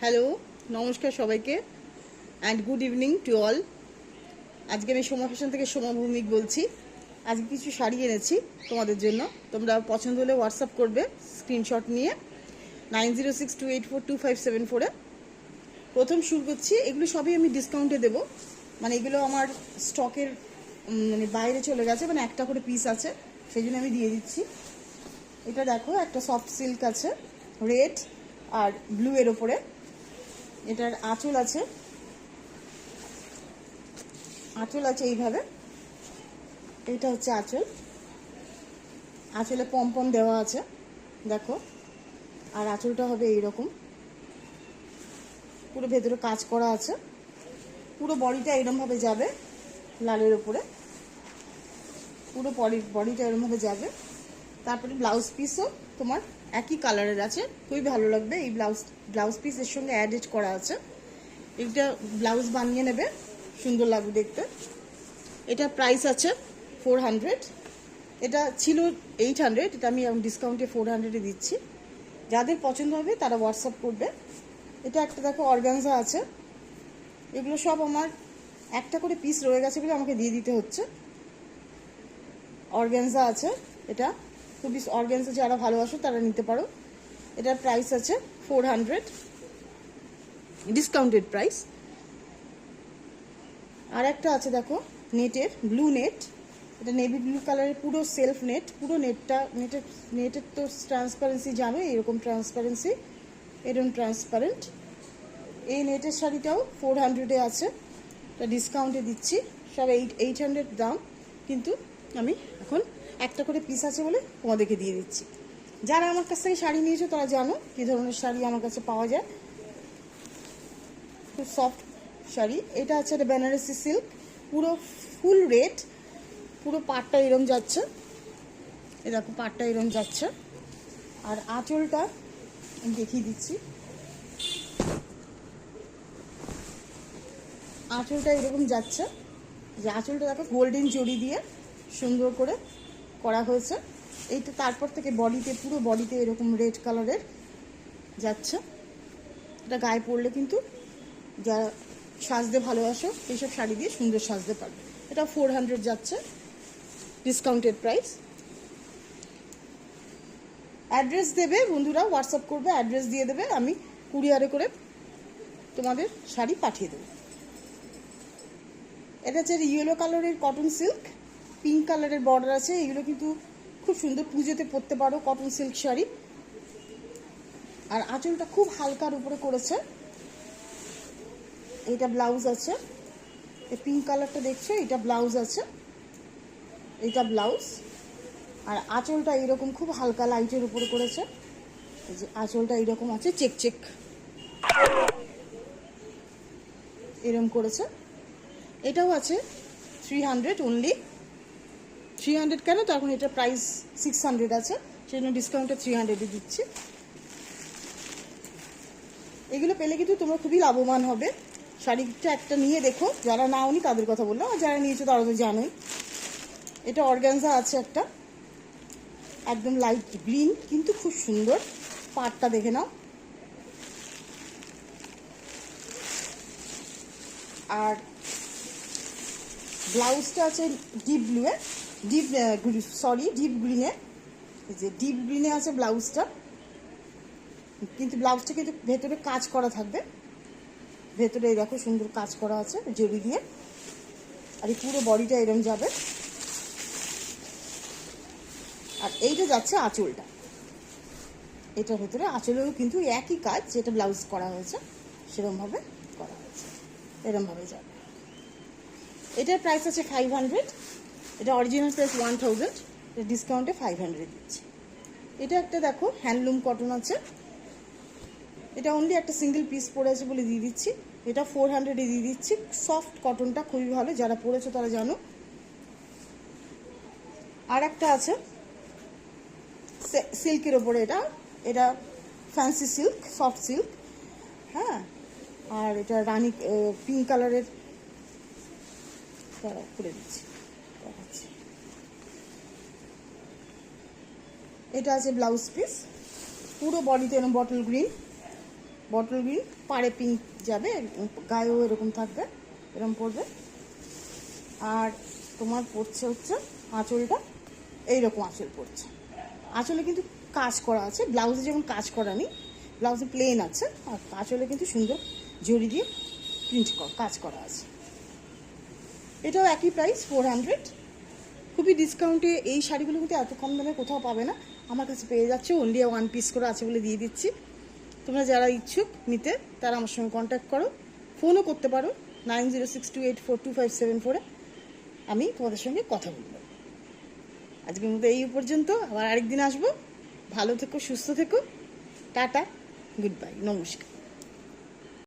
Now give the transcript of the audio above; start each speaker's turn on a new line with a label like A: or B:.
A: Hello, নমস্কার সবাইকে and good evening to all. আজকে আমি সোমা ফ্যাশন থেকে সোমা ভৌমিক বলছি। আজকে কিছু শাড়ি এনেছি তোমাদের জন্য। তোমরা পছন্দ হলে হোয়াটসঅ্যাপ করবে স্ক্রিনশট নিয়ে 9062842574-এ। প্রথম শুরু করছি। এগুলো সবই আমি ডিসকাউন্টে দেবো, মানে এগুলো আমার স্টকের মানে বাইরে চলে গেছে, মানে একটা করে পিস আছে, সেই জন্য আমি দিয়ে দিচ্ছি। এটা দেখো, একটা সফট সিল্ক আছে রেড আর ব্লু এর ওপরে। এটার আঁচল আছে, এইভাবে। এইটা হচ্ছে আঁচল, আঁচলে পম্পম দেওয়া আছে দেখো। আর আঁচলটা হবে এইরকম, পুরো ভেতরে কাজ করা আছে। পুরো বডিটা এরকমভাবে যাবে লালের ওপরে, পুরো বডিটা এরকমভাবে যাবে। তারপরে ব্লাউজ পিসও তোমার একই কালারের আছে, খুবই ভালো লাগবে। এই ব্লাউজ পিস এর সঙ্গে অ্যাডেড করা আছে। এটা ব্লাউজ বানিয়ে নেবে, সুন্দর লাগবে দেখতে। এটা প্রাইস আছে 400। এটা ছিল 800, এটা আমি ডিসকাউন্টে 400-এ দিচ্ছি। যাদের পছন্দ হবে তারা হোয়াটসঅ্যাপ করবে। এটা একটা দেখো অর্গানজা আছে। এগুলো সব আমার একটা করে পিস রয়ে গেছে বলে আমাকে দিয়ে দিতে হচ্ছে। অর্গানজা আছে, এটা খুবই অর্গানজা যারা ভালোবাসো তারা নিতে পারো। এটার প্রাইস আছে 400, ডিসকাউন্টেড প্রাইস। আর একটা আছে দেখো নেটের, ব্লু নেট। এটা নেভি ব্লু কালারের, পুরো সেলফ নেট। পুরো নেটের তো ট্রান্সপারেন্সি জানো, এরকম ট্রান্সপারেন্সি, এরকম ট্রান্সপারেন্ট। এই নেটের শাড়িটাও 400-এ আছে, এটা ডিসকাউন্টে দিচ্ছি। সব 800 দাম, কিন্তু আমি এখন একটা করে পিস আছে বলে তোমাদেরকে দিয়ে দিচ্ছি। যারা আমার কাছ থেকে শাড়ি নিয়েছো তারা জানো কী ধরনের শাড়ি আমার কাছে পাওয়া যায়। খুব সফট শাড়ি। এটা আছে একটা বেনারসি সিল্ক, পুরো ফুল রেড, পুরো পাটটা এরম যাচ্ছে। এ দেখো পাটটা এরম যাচ্ছে। আর আঁচলটা আমি দেখিয়ে দিচ্ছি। আঁচলটা এরকম যাচ্ছে, যে আঁচলটা দেখো গোল্ডেন জড়ি দিয়ে সুন্দর করে করা হয়েছে। এইটা তারপর থেকে বডিতে, পুরো বডিতে এরকম রেড কালারের যাচ্ছে। এটা গায়ে পরলে কিন্তু যারা সাজতে ভালোবাসো এইসব শাড়ি দিয়ে সুন্দর সাজতে পারবে। এটা 400 যাচ্ছে, ডিসকাউন্টেড প্রাইস। অ্যাড্রেস দেবে বন্ধুরা, হোয়াটসঅ্যাপ করবে, অ্যাড্রেস দিয়ে দেবে, আমি কুরিয়ারে করে তোমাদের শাড়ি পাঠিয়ে দেবো। এটা হচ্ছে ইয়েলো কালারের কটন সিল্ক, পিঙ্ক কালারের বর্ডার আছে। এগুলো কিন্তু খুব সুন্দর, পুজোতে পরতে পারো কটন সিল্ক শাড়ি। আর আঁচলটা খুব হালকার উপরে করেছে। এটা ব্লাউজ আছে, এই পিঙ্ক কালারটা দেখছো, এটা ব্লাউজ আছে, এটা ব্লাউজ। আর আঁচলটা এরকম খুব হালকা লাইটের উপরে করেছে। এই যে আঁচলটা এরকম আছে, চেক চেক এরকম করেছে। এটাও আছে 300 অনলি। 300 কেন, তখন এটা প্রাইস 600 আছে, সেই জন্য ডিসকাউন্টে 300-এ দিচ্ছি। এগুলো পেলে কিন্তু তোমরা খুবই লাভবান হবে। শাড়িটা একটা নিয়ে দেখো, যারা নাওনি তাদের কথা বললাম, আর যারা নিয়েছো তারা তো জানোই। এটা অর্গানজা আছে একটা, একদম লাইট গ্রিন, কিন্তু খুব সুন্দর। পাটটা দেখে নাও। আর ব্লাউজটা আছে ডিপ ব্লুয়ে, ডিপ গ্রিনে। এই যে ডিপ গ্রিনে আছে ব্লাউজটা, কিন্তু ব্লাউজটা কিন্তু ভেতরে কাজ করা থাকবে। ভেতরে দেখো সুন্দর কাজ করা আছে জড়ি দিয়ে। আর এই পুরো বডিটা এরম যাবে। আর এইটা যাচ্ছে আঁচলটা, এটার ভেতরে আঁচলেও কিন্তু একই কাজ, যেটা ব্লাউজ করা হয়েছে সেরমভাবে করা হয়েছে, এরমভাবে যাবে। এটার প্রাইস আছে 500, এটা অরিজিনাল প্রাইস 1000, এটা ডিসকাউন্টে 500 দিচ্ছি। এটা একটা দেখো হ্যান্ডলুম কটন আছে, এটা অনলি একটা সিঙ্গেল পিস পরে আছে বলে দিয়ে দিচ্ছি। এটা 400-এ দিয়ে দিচ্ছি। সফট কটনটা খুবই ভালো, যারা পরেছো তারা জানো। আর একটা আছে সিল্কের ওপরে, এটা ফ্যান্সি সিল্ক, সফট সিল্ক, হ্যাঁ। আর এটা রানি পিঙ্ক কালারের, করে দিচ্ছি, এটা আছে ব্লাউজ পিস, পুরো বডিতে এরকম বটল গ্রিন, বটল গ্রিন, পাড়ে পিঙ্ক যাবে, গায়েও এরকম থাকবে, এরকম পড়বে। আর তোমার পড়ছে হচ্ছে আঁচলটা এইরকম আঁচল পড়ছে। আঁচলে কিন্তু কাজ করা আছে, ব্লাউজে যেমন কাজ করা নেই, ব্লাউজে প্লেন আছে, আর আঁচলে কিন্তু সুন্দর জড়ি দিয়ে প্রিন্ট কাজ করা আছে। এটাও একই প্রাইস 400। খুবই ডিসকাউন্টে এই শাড়িগুলো কিন্তু এত কম দামে কোথাও পাবে না, আমার কাছে পেয়ে যাচ্ছে। অনলি 1 পিস করে আছে বলে দিয়ে দিচ্ছি। তোমরা যারা ইচ্ছুক নিতে তারা আমার সঙ্গে কন্ট্যাক্ট করো, ফোনও করতে পারো 9062842574-এ, আমি তোমাদের সঙ্গে কথা বলবো। আজকের মতো এই পর্যন্ত, আবার আরেকদিন আসবো। ভালো থেকো, সুস্থ থেকো, টাটা, গুড বাই, নমস্কার।